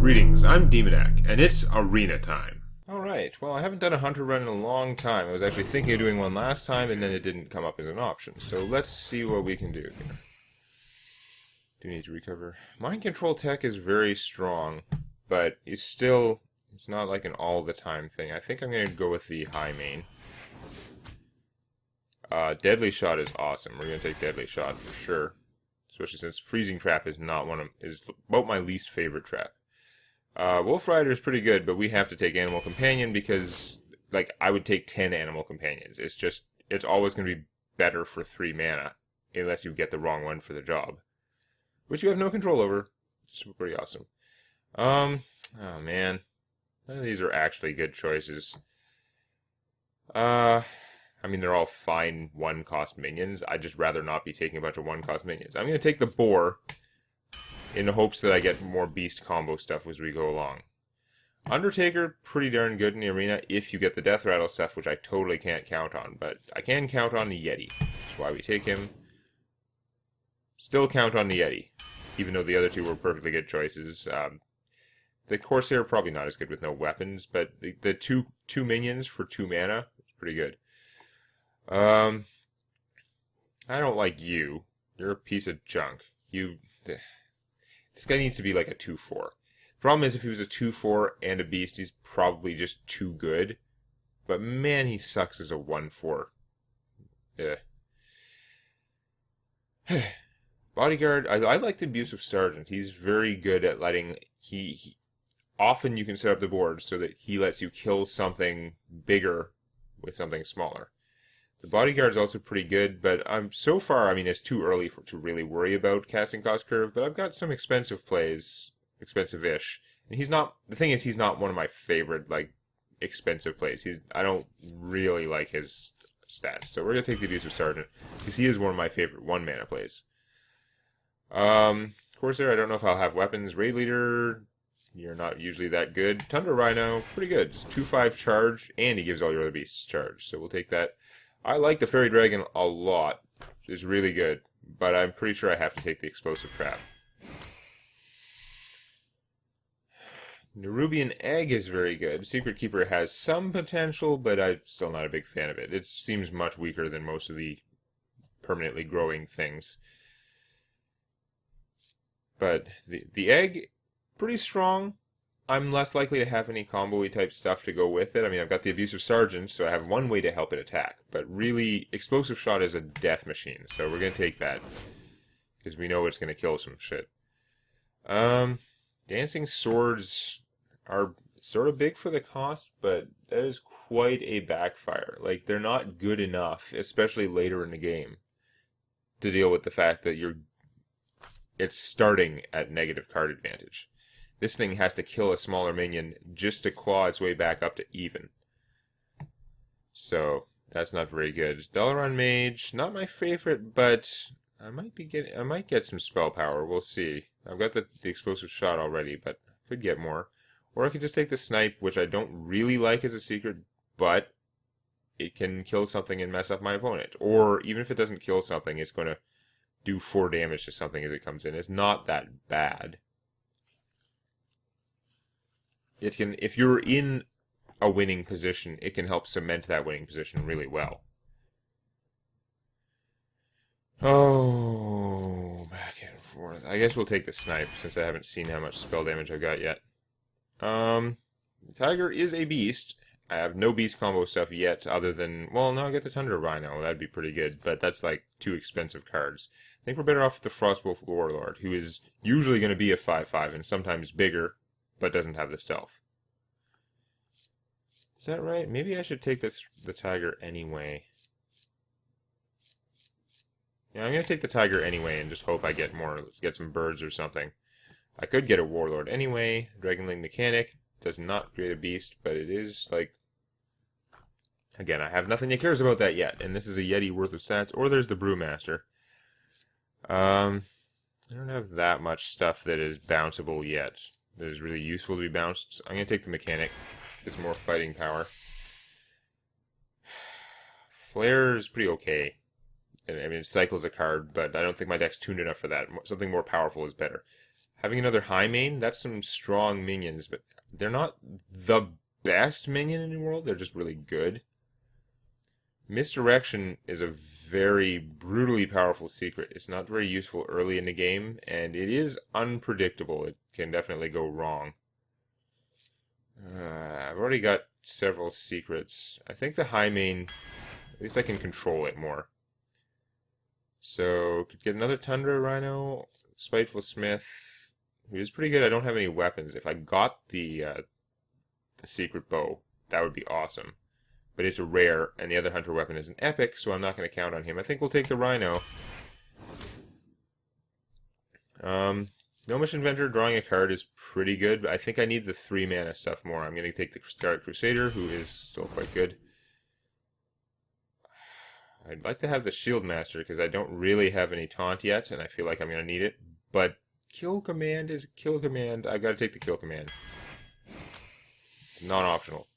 Greetings, I'm Demonac, and it's arena time. Alright, well I haven't done a hunter run in a long time. I was actually thinking of doing one last time, and then it didn't come up as an option. So let's see what we can do here. Do need to recover. Mind control tech is very strong, but it's not like an all-the-time thing. I think I'm going to go with the high main. Deadly shot is awesome. We're going to take deadly shot for sure. Especially since freezing trap is about my least favorite trap. Wolf Rider is pretty good, but we have to take Animal Companion because, like, I would take 10 Animal Companions. It's always going to be better for 3 mana, unless you get the wrong one for the job. Which you have no control over. It's pretty awesome. Oh man. None of these are actually good choices. I mean, they're all fine 1-cost minions. I'd just rather not be taking a bunch of 1-cost minions. I'm going to take the Boar, in the hopes that I get more beast combo stuff as we go along. Undertaker, pretty darn good in the arena if you get the Death Rattle stuff, which I totally can't count on, but I can count on the Yeti. That's why we take him. Still count on the Yeti, even though the other two were perfectly good choices. The Corsair, probably not as good with no weapons, but the two minions for 2 mana, it's pretty good. I don't like you. You're a piece of junk. This guy needs to be like a 2-4. The problem is if he was a 2-4 and a beast, he's probably just too good. But man, he sucks as a 1-4. Bodyguard, I like the Abusive Sergeant. He's very good at letting... Often you can set up the board so that he lets you kill something bigger with something smaller. The Bodyguard's also pretty good, but so far, I mean, it's too early to really worry about casting cost curve, but I've got some expensive plays, expensive-ish. And the thing is, he's not one of my favorite, like, expensive plays. I don't really like his stats. So we're going to take the Abusive Sergeant, because he is one of my favorite 1-mana plays. Corsair, I don't know if I'll have weapons. Raid Leader, you're not usually that good. Tundra Rhino, pretty good. It's 2-5 charge, and he gives all your other beasts charge, so we'll take that. I like the Fairy Dragon a lot. It's really good, but I'm pretty sure I have to take the Explosive Trap. Nerubian Egg is very good. Secret Keeper has some potential, but I'm still not a big fan of it. It seems much weaker than most of the permanently growing things. But the Egg, pretty strong. I'm less likely to have any combo-y type stuff to go with it. I mean, I've got the Abusive Sergeant, so I have one way to help it attack. But really, Explosive Shot is a death machine, so we're going to take that. Because we know it's going to kill some shit. Dancing Swords are sort of big for the cost, but that is quite a backfire. Like, they're not good enough, especially later in the game, to deal with the fact that it's starting at negative card advantage. This thing has to kill a smaller minion just to claw its way back up to even. So, that's not very good. Dalaran Mage, not my favorite, but I might get some spell power. We'll see. I've got the Explosive Shot already, but I could get more. Or I could just take the Snipe, which I don't really like as a secret, but it can kill something and mess up my opponent. Or, even if it doesn't kill something, it's going to do 4 damage to something as it comes in. It's not that bad. It can, if you're in a winning position, it can help cement that winning position really well. Oh, back and forth. I guess we'll take the Snipe, since I haven't seen how much spell damage I've got yet. Tiger is a beast. I have no beast combo stuff yet, other than, well, no, I get the Tundra Rhino. That'd be pretty good, but that's like 2 expensive cards. I think we're better off with the Frostwolf Warlord, who is usually going to be a 5-5 and sometimes bigger, but doesn't have the stealth. Is that right? Maybe I should take the Tiger anyway. Yeah, I'm going to take the Tiger anyway and just hope I get some birds or something. I could get a Warlord anyway. Dragonling Mechanic does not create a beast, but it is, like... Again, I have nothing that cares about that yet, and this is a Yeti worth of stats. Or there's the Brewmaster. I don't have that much stuff that is bounceable yet. That is really useful to be bounced. I'm going to take the Mechanic. It's more fighting power. Flare is pretty okay. I mean, it cycles a card, but I don't think my deck's tuned enough for that. Something more powerful is better. Having another high main, that's some strong minions, but they're not the best minion in the world. They're just really good. Misdirection is a very brutally powerful secret. It's not very useful early in the game, and it is unpredictable. It can definitely go wrong. I've already got several secrets. I think the high main, at least I can control it more. So, could get another Tundra Rhino, Spiteful Smith, who is pretty good. I don't have any weapons. If I got the secret bow, that would be awesome. But it's a rare, and the other hunter weapon is an epic, so I'm not going to count on him. I think we'll take the Rhino. Gnomish Inventor, drawing a card is pretty good, but I think I need the 3 mana stuff more. I'm going to take the Scarlet Crusader, who is still quite good. I'd like to have the Shield Master, because I don't really have any taunt yet, and I feel like I'm going to need it. But Kill Command is Kill Command. I've got to take the Kill Command. Non-optional.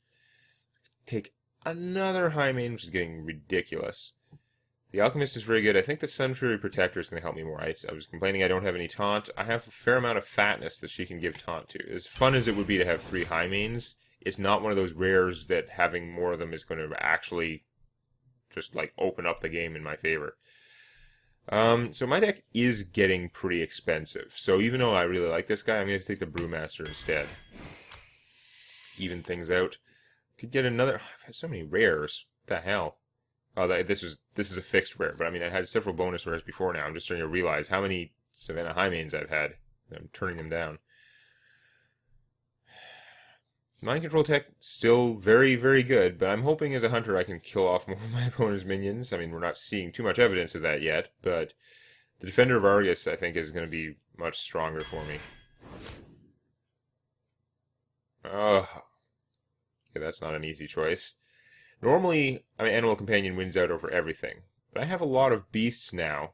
Take another high main, which is getting ridiculous. The Alchemist is very good. I think the Sun Fury Protector is going to help me more. I was complaining I don't have any taunt. I have a fair amount of fatness that she can give taunt to. As fun as it would be to have 3 high mains, it's not one of those rares that having more of them is going to actually just like open up the game in my favor. So my deck is getting pretty expensive. So even though I really like this guy, I'm going to take the Brewmaster instead. Even things out. Could get another. I've had so many rares. What the hell? Oh, this is a fixed rare. But I mean, I had several bonus rares before now. I'm just starting to realize how many Savannah High Mains I've had. I'm turning them down. Mind Control Tech, still very, very good, but I'm hoping as a hunter I can kill off more of my opponent's minions. I mean, we're not seeing too much evidence of that yet, but the Defender of Argus, I think, is going to be much stronger for me. Oh, okay, that's not an easy choice. Normally, I mean, Animal Companion wins out over everything, but I have a lot of beasts now.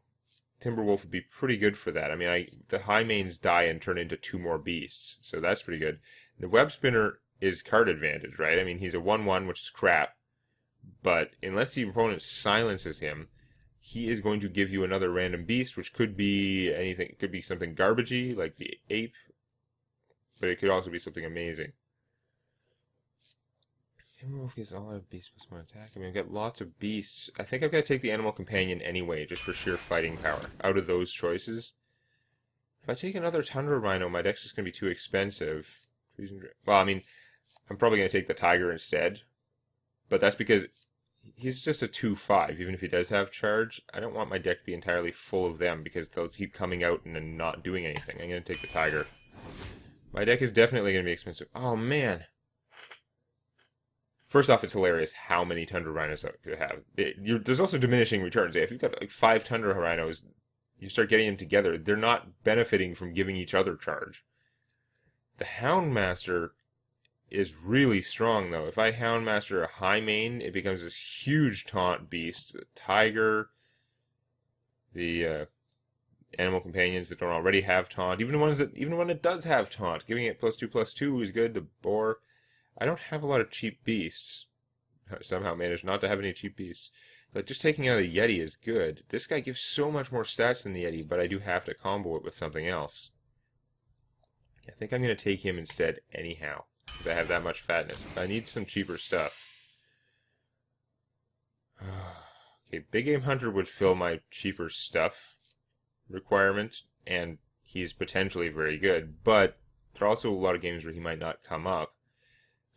Timberwolf would be pretty good for that. I mean, the high mains die and turn into 2 more beasts, so that's pretty good. The Web Spinner is card advantage, right? I mean, he's a 1/1, which is crap, but unless the opponent silences him, he is going to give you another random beast, which could be anything. It could be something garbagey, like the ape, but it could also be something amazing. Timberwolf gets all out of beasts plus 1 attack. I mean, I've got lots of beasts. I think I've got to take the Animal Companion anyway, just for sheer fighting power, out of those choices. If I take another Tundra Rhino, my deck's just going to be too expensive. Well, I mean, I'm probably going to take the Tiger instead, but that's because he's just a 2/5, even if he does have charge. I don't want my deck to be entirely full of them, because they'll keep coming out and not doing anything. I'm going to take the Tiger. My deck is definitely going to be expensive. Oh, man. First off, it's hilarious how many Tundra Rhinos I could have. There's also diminishing returns. If you've got like 5 Tundra Rhinos, you start getting them together, they're not benefiting from giving each other charge. The Houndmaster is really strong, though. If I Houndmaster a high main, it becomes this huge taunt beast. The Tiger, the Animal Companions that don't already have taunt, even the one that does have taunt, giving it +2/+2 is good. The Boar. I don't have a lot of cheap beasts. I somehow managed not to have any cheap beasts. But just taking out the Yeti is good. This guy gives so much more stats than the Yeti, but I do have to combo it with something else. I think I'm going to take him instead anyhow, because I have that much fatness. I need some cheaper stuff. Okay, Big Game Hunter would fill my cheaper stuff requirement, and he's potentially very good, but there are also a lot of games where he might not come up.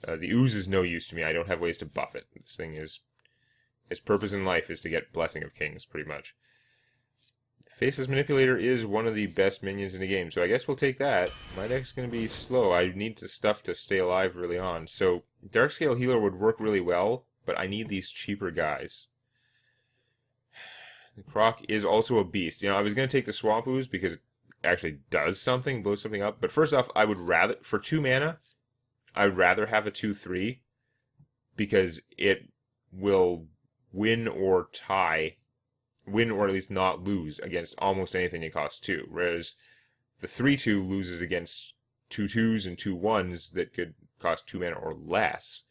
The Ooze is no use to me. I don't have ways to buff it. This thing is... its purpose in life is to get Blessing of Kings, pretty much. Faceless Manipulator is one of the best minions in the game, so I guess we'll take that. My deck's going to be slow. I need the stuff to stay alive early on. So, Darkscale Healer would work really well, but I need these cheaper guys. The Croc is also a beast. You know, I was going to take the Swamp Ooze because it actually does something, blows something up. But first off, I would rather, for 2 mana, I'd rather have a 2/3 because it will win or at least not lose against almost anything it costs 2. Whereas the 3/2 loses against 2/2s and 2/1s that could cost 2 mana or less.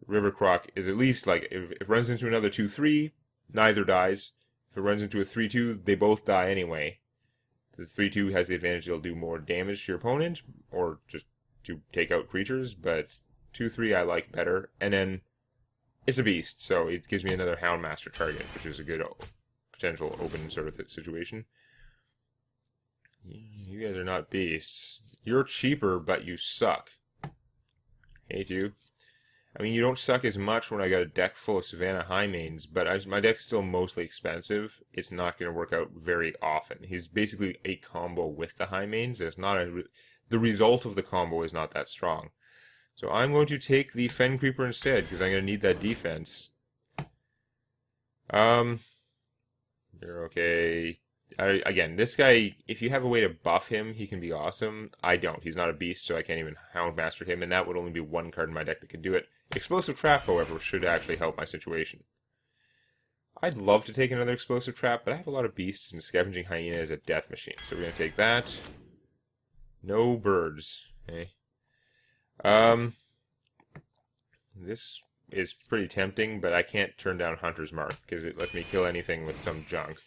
River Croc is at least like, if it runs into another 2/3, neither dies. If it runs into a 3/2, they both die anyway. The 3/2 has the advantage it'll do more damage to your opponent, or just to take out creatures, but 2/3 I like better. And then it's a beast, so it gives me another Houndmaster target, which is a good potential open sort of situation. You guys are not beasts. You're cheaper, but you suck. Hate you. I mean, you don't suck as much when I got a deck full of Savannah high mains, but my deck's still mostly expensive. It's not going to work out very often. He's basically a combo with the high mains. It's not the result of the combo is not that strong. So I'm going to take the Fen Creeper instead, because I'm going to need that defense. You're okay. Again, this guy, if you have a way to buff him, he can be awesome. I don't. He's not a beast, so I can't even Houndmaster him, and that would only be one card in my deck that could do it. Explosive Trap, however, should actually help my situation. I'd love to take another Explosive Trap, but I have a lot of beasts, and Scavenging Hyena is a death machine. So we're going to take that. No birds. Okay. This is pretty tempting, but I can't turn down Hunter's Mark, because it lets me kill anything with some junk.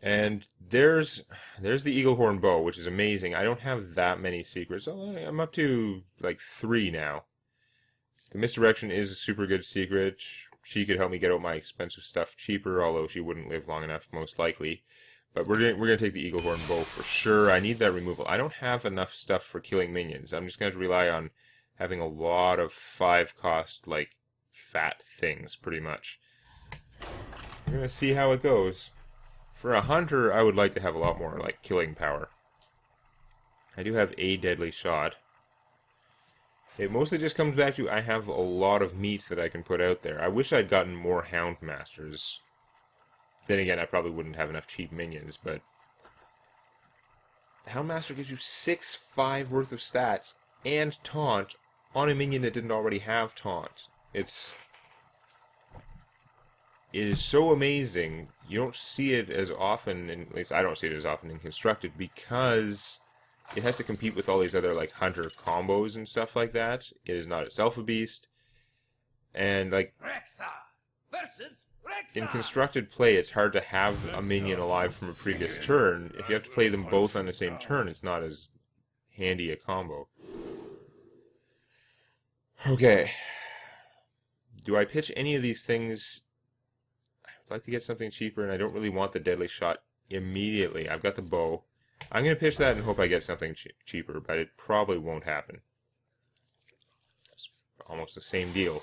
And there's the Eaglehorn Bow, which is amazing. I don't have that many secrets. I'm up to like 3 now. The Misdirection is a super good secret. She could help me get out my expensive stuff cheaper, although she wouldn't live long enough, most likely. But we're gonna take the Eaglehorn Bow for sure. I need that removal. I don't have enough stuff for killing minions. I'm just gonna have to rely on having a lot of 5-cost, like, fat things, pretty much. We're gonna see how it goes. For a hunter, I would like to have a lot more, like, killing power. I do have a deadly shot. It mostly just comes back to I have a lot of meat that I can put out there. I wish I'd gotten more Houndmasters. Then again, I probably wouldn't have enough cheap minions, but the Houndmaster gives you 6/5 worth of stats and taunt on a minion that didn't already have taunt. It is so amazing. You don't see it as often, at least I don't see it as often in Constructed, because it has to compete with all these other like hunter combos and stuff like that. It is not itself a beast. And like in Constructed play, it's hard to have a minion alive from a previous turn. If you have to play them both on the same turn, it's not as handy a combo. Okay. Do I pitch any of these things? I'd like to get something cheaper, and I don't really want the deadly shot immediately. I've got the bow. I'm going to pitch that and hope I get something cheaper, but it probably won't happen. It's almost the same deal,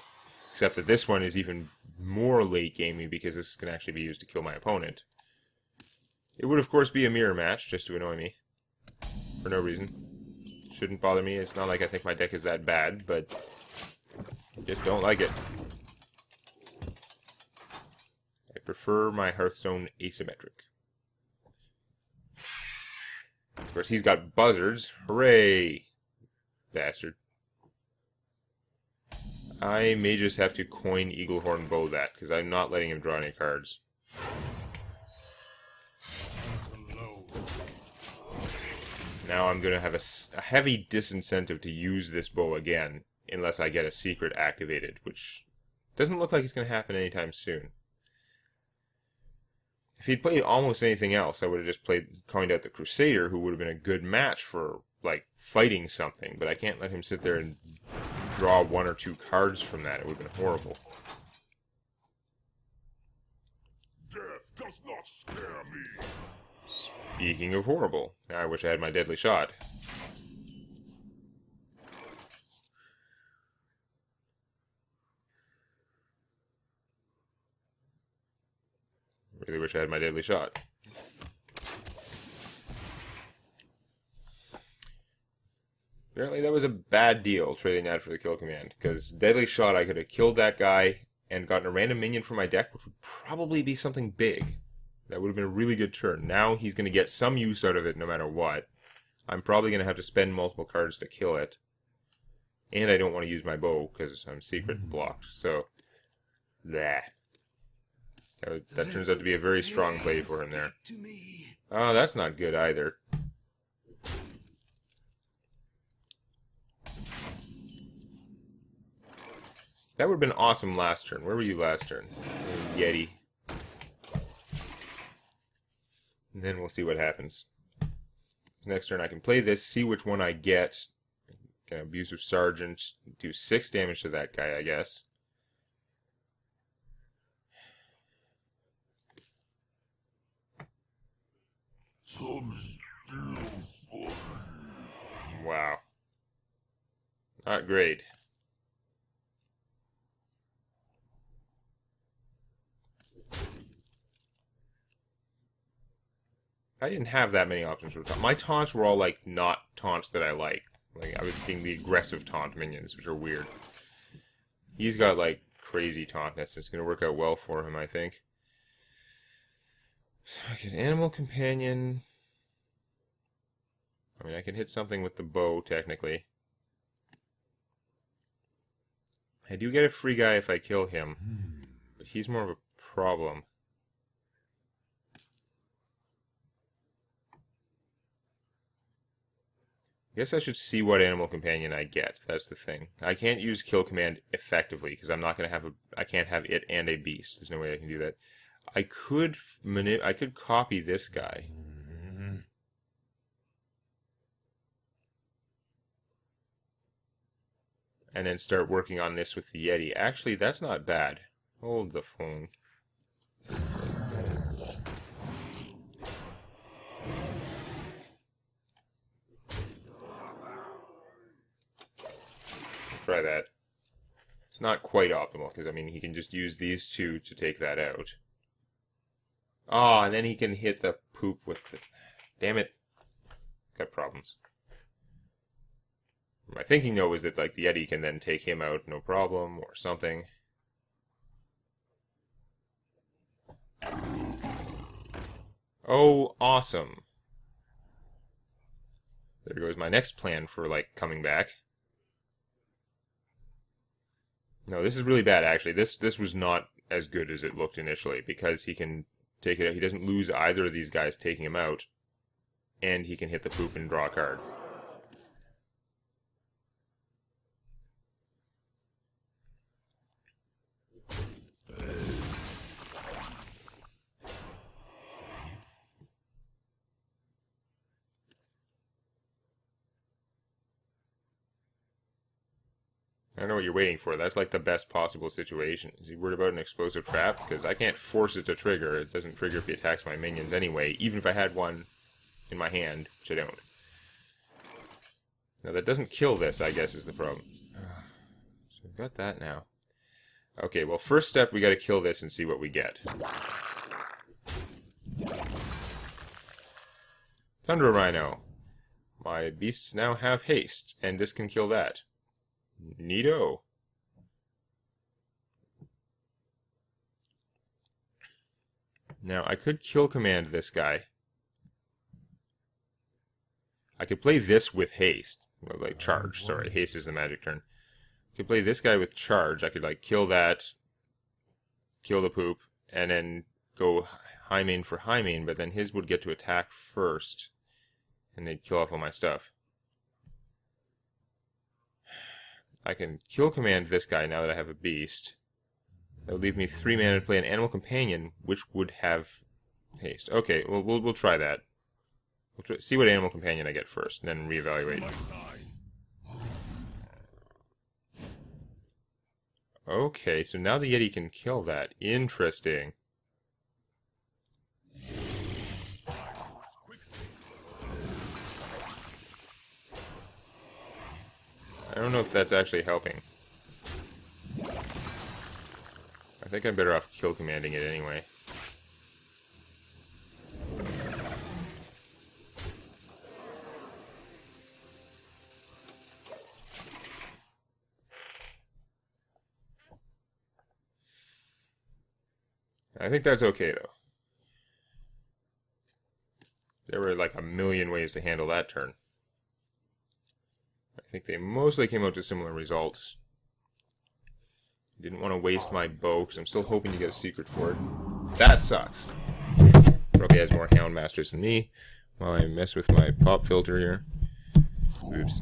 except that this one is even more late gamey because this can actually be used to kill my opponent. It would, of course, be a mirror match just to annoy me for no reason. Shouldn't bother me. It's not like I think my deck is that bad, but I just don't like it. I prefer my Hearthstone asymmetric. Of course, he's got buzzards. Hooray! Bastard. I may just have to coin Eaglehorn Bow that, because I'm not letting him draw any cards. Now I'm going to have a heavy disincentive to use this bow again, unless I get a secret activated, which doesn't look like it's going to happen anytime soon. If he'd played almost anything else, I would have just coined out the Crusader, who would have been a good match for, like, fighting something. But I can't let him sit there and draw 1 or 2 cards from that. It would have been horrible. Death does not scare me. Speaking of horrible, I wish I had my deadly shot. Really wish I had my deadly shot. Apparently that was a bad deal, trading that for the kill command, because deadly shot I could have killed that guy and gotten a random minion from my deck, which would probably be something big. That would have been a really good turn. Now he's going to get some use out of it no matter what. I'm probably going to have to spend multiple cards to kill it. And I don't want to use my bow because I'm secret blocked. So, that turns out to be a very strong play for him there. Oh, that's not good either. That would have been awesome last turn. Where were you last turn? Yeti. And then we'll see what happens. Next turn I can play this, see which one I get. Can Abusive Sergeant do 6 damage to that guy, I guess. Wow. Not great. I didn't have that many options for taunts. My taunts were all, like, not taunts that I like. Like, I was being the aggressive taunt minions, which are weird. He's got, like, crazy tauntness. It's going to work out well for him, I think. So I get Animal Companion. I mean, I can hit something with the bow, technically. I do get a free guy if I kill him, but he's more of a problem. I guess I should see what Animal Companion I get. That's the thing. I can't use Kill Command effectively because I'm not going to have I can't have it and a beast. There's no way I can do that. I could copy this guy. And then start working on this with the Yeti. Actually, that's not bad. Hold the phone. Try that. It's not quite optimal, because, I mean, he can just use these two to take that out. Oh, and then he can hit the poop with the... Damn it. Got problems. My thinking, though, is that, like, the Yeti can then take him out, no problem, or something. Oh, awesome. There goes my next plan for, like, coming back. No, this is really bad, actually. This was not as good as it looked initially, because he can take it out. He doesn't lose either of these guys taking him out, and he can hit the poop and draw a card. I don't know what you're waiting for. That's like the best possible situation. Is he worried about an explosive trap? Because I can't force it to trigger. It doesn't trigger if he attacks my minions anyway, even if I had one in my hand, which I don't. Now, that doesn't kill this, I guess, is the problem. So we've got that now. Okay, well, first step, we got to kill this and see what we get. Thunder Rhino. My beasts now have haste, and this can kill that. Neato. Now, I could kill command this guy. I could play this with haste. Well, like, charge. Sorry, haste is the magic turn. I could play this guy with charge. I could, like, kill that, kill the poop, and then go high main for high main, but then his would get to attack first, and they'd kill off all my stuff. I can kill command this guy now that I have a beast. That would leave me 3 mana to play an Animal Companion, which would have haste. Okay, well, we'll try that. We'll see what Animal Companion I get first, and then reevaluate. Okay, so now the Yeti can kill that. Interesting. I don't know if that's actually helping. I think I'm better off kill commanding it anyway. I think that's okay, though. There were like a million ways to handle that turn. I think they mostly came out to similar results. Didn't want to waste my bow, because I'm still hoping to get a secret for it. That sucks. Probably has more Hound Masters than me, while I mess with my pop filter here. Oops.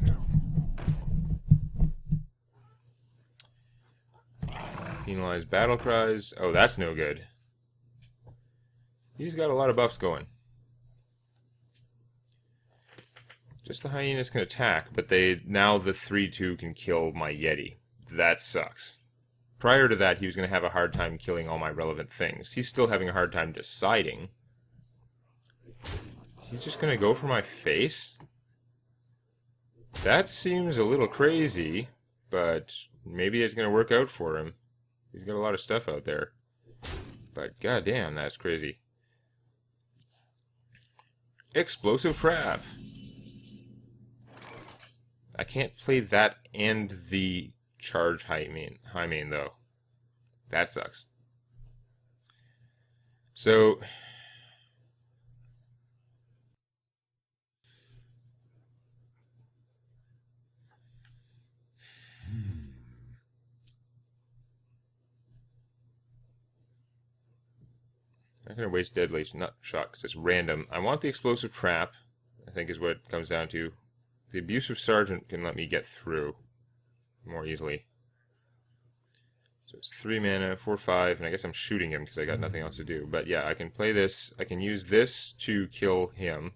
Penalize battle cries. Oh, that's no good. He's got a lot of buffs going. Just the hyenas can attack, but now the 3/2 can kill my Yeti. That sucks. Prior to that, he was going to have a hard time killing all my relevant things. He's still having a hard time deciding. He's just going to go for my face? That seems a little crazy, but maybe it's going to work out for him. He's got a lot of stuff out there. But goddamn, that's crazy. Explosive Trap. I can't play that and the charge high main though. That sucks. So I'm not gonna waste deadly nut shot because it's random. I want the explosive trap, I think is what it comes down to. The abusive sergeant can let me get through more easily. So it's 3 mana, 4/5, and I guess I'm shooting him because I got nothing else to do. But yeah, I can play this. I can use this to kill him.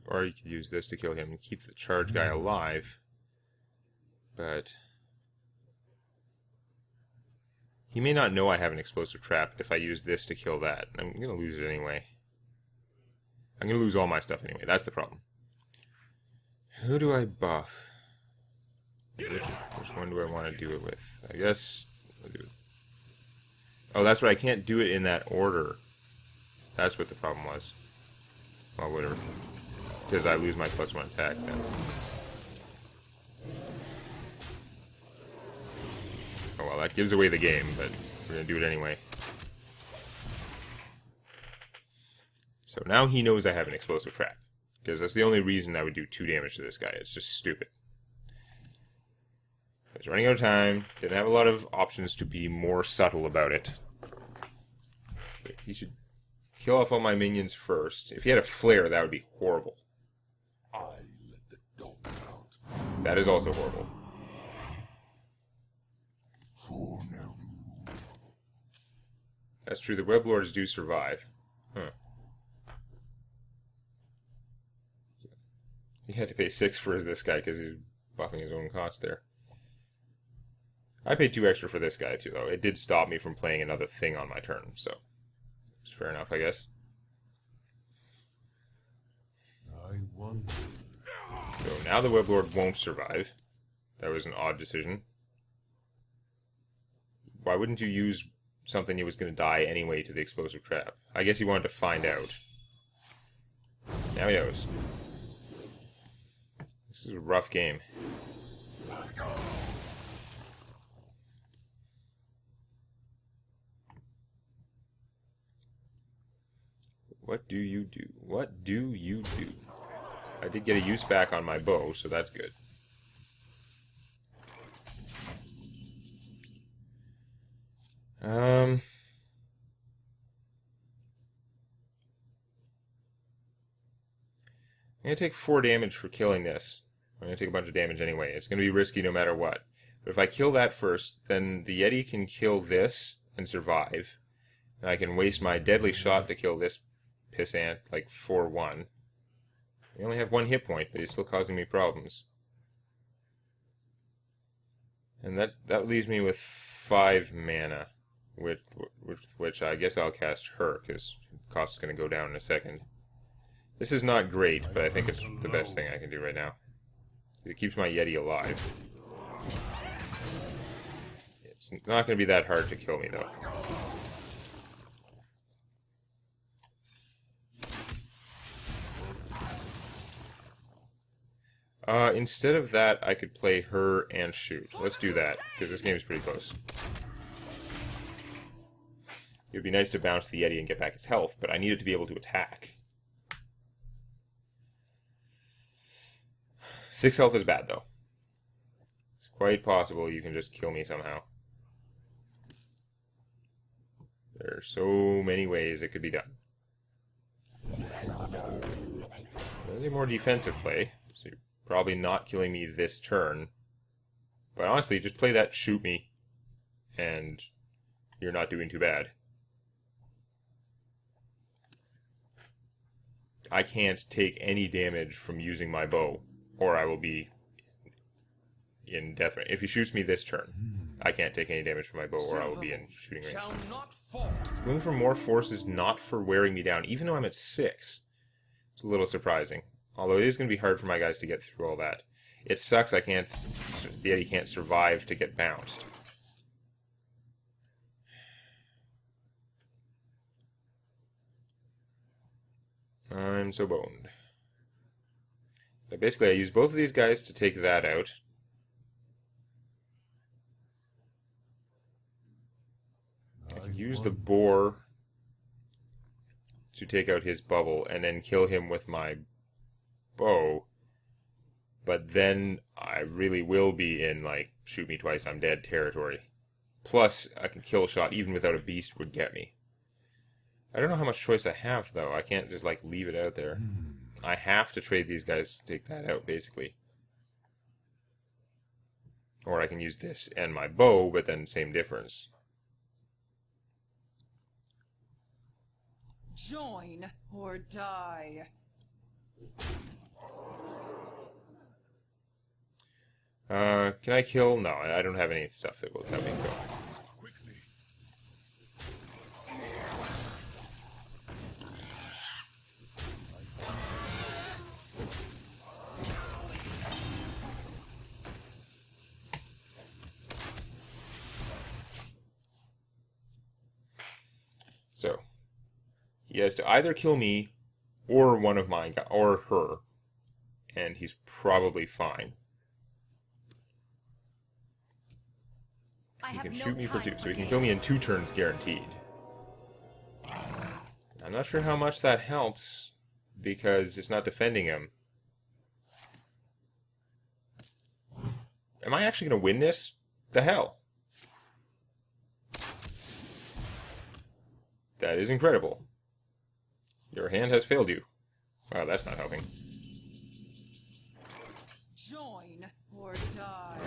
Or you could use this to kill him and keep the charge guy alive. But he may not know I have an explosive trap if I use this to kill that. I'm going to lose it anyway. I'm going to lose all my stuff anyway. That's the problem. Who do I buff? Which one do I want to do it with? I guess I'll do it. Oh, that's right. I can't do it in that order. That's what the problem was. Well, whatever. Because I lose my +1 attack then. Oh well, that gives away the game, but we're going to do it anyway. So now he knows I have an explosive trap. Because that's the only reason I would do 2 damage to this guy. It's just stupid. He's running out of time. Didn't have a lot of options to be more subtle about it. He should kill off all my minions first. If he had a flare, that would be horrible. I let the dog out. That is also horrible. That's true. The web lords do survive. Huh. He had to pay 6 for this guy because he's buffing his own cost there. I paid 2 extra for this guy too, though. It did stop me from playing another thing on my turn, so it's fair enough, I guess. I wonder. So now the web lord won't survive. That was an odd decision. Why wouldn't you use something that was going to die anyway to the explosive trap? I guess he wanted to find out. Now he knows. This is a rough game. What do you do? What do you do? I did get a use back on my bow, so that's good. I'm going to take 4 damage for killing this. I'm going to take a bunch of damage anyway. It's going to be risky no matter what. But if I kill that first, then the Yeti can kill this and survive. And I can waste my deadly shot to kill this pissant, like 4/1. I only have 1 hit point, but he's still causing me problems. And that leaves me with 5 mana, which I guess I'll cast her, because cost is going to go down in a second. This is not great, but I think it's the best thing I can do right now. It keeps my Yeti alive. It's not going to be that hard to kill me, though. Instead of that, I could play her and shoot. Let's do that, because this game is pretty close. It would be nice to bounce the Yeti and get back its health, but I need it to be able to attack. 6 health is bad, though. It's quite possible you can just kill me somehow. There are so many ways it could be done. There's a more defensive play, so you're Probably not killing me this turn. But honestly, just play that shoot me, and you're not doing too bad. I can't take any damage from using my bow, or I will be in death range. If he shoots me this turn, I can't take any damage from my bow, or I will be in shooting range. It's going for more forces, not for wearing me down, even though I'm at 6. It's a little surprising. Although it is going to be hard for my guys to get through all that. It sucks the Yeti can't survive to get bounced. I'm so boned. But basically, I use both of these guys to take that out. I can use the boar to take out his bubble and then kill him with my bow. But then I really will be in, like, shoot me twice, I'm dead territory. Plus, I can kill shot even without a beast would get me. I don't know how much choice I have, though. I can't just, like, leave it out there. I have to trade these guys to take that out, basically. Or I can use this and my bow, but then same difference. Join or die. Can I kill? No, I don't have any stuff that will help me kill. So, he has to either kill me or one of mine, or her, and he's probably fine. He can shoot me for 2, so he can kill me in 2 turns guaranteed. I'm not sure how much that helps, because it's not defending him. Am I actually going to win this? The hell? That is incredible. Your hand has failed you. Wow, that's not helping. Join or die.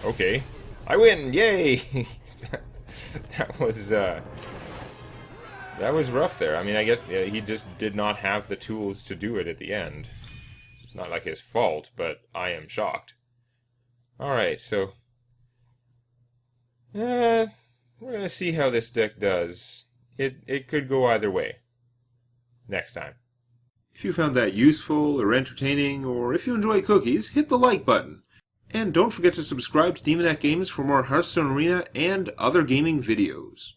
Okay. I win! Yay! that was rough there. I mean, I guess he just did not have the tools to do it at the end. It's not like his fault, but I am shocked. Alright, so we're going to see how this deck does. It could go either way. Next time. If you found that useful or entertaining, or if you enjoy cookies, hit the like button. And don't forget to subscribe to Demonac Games for more Hearthstone Arena and other gaming videos.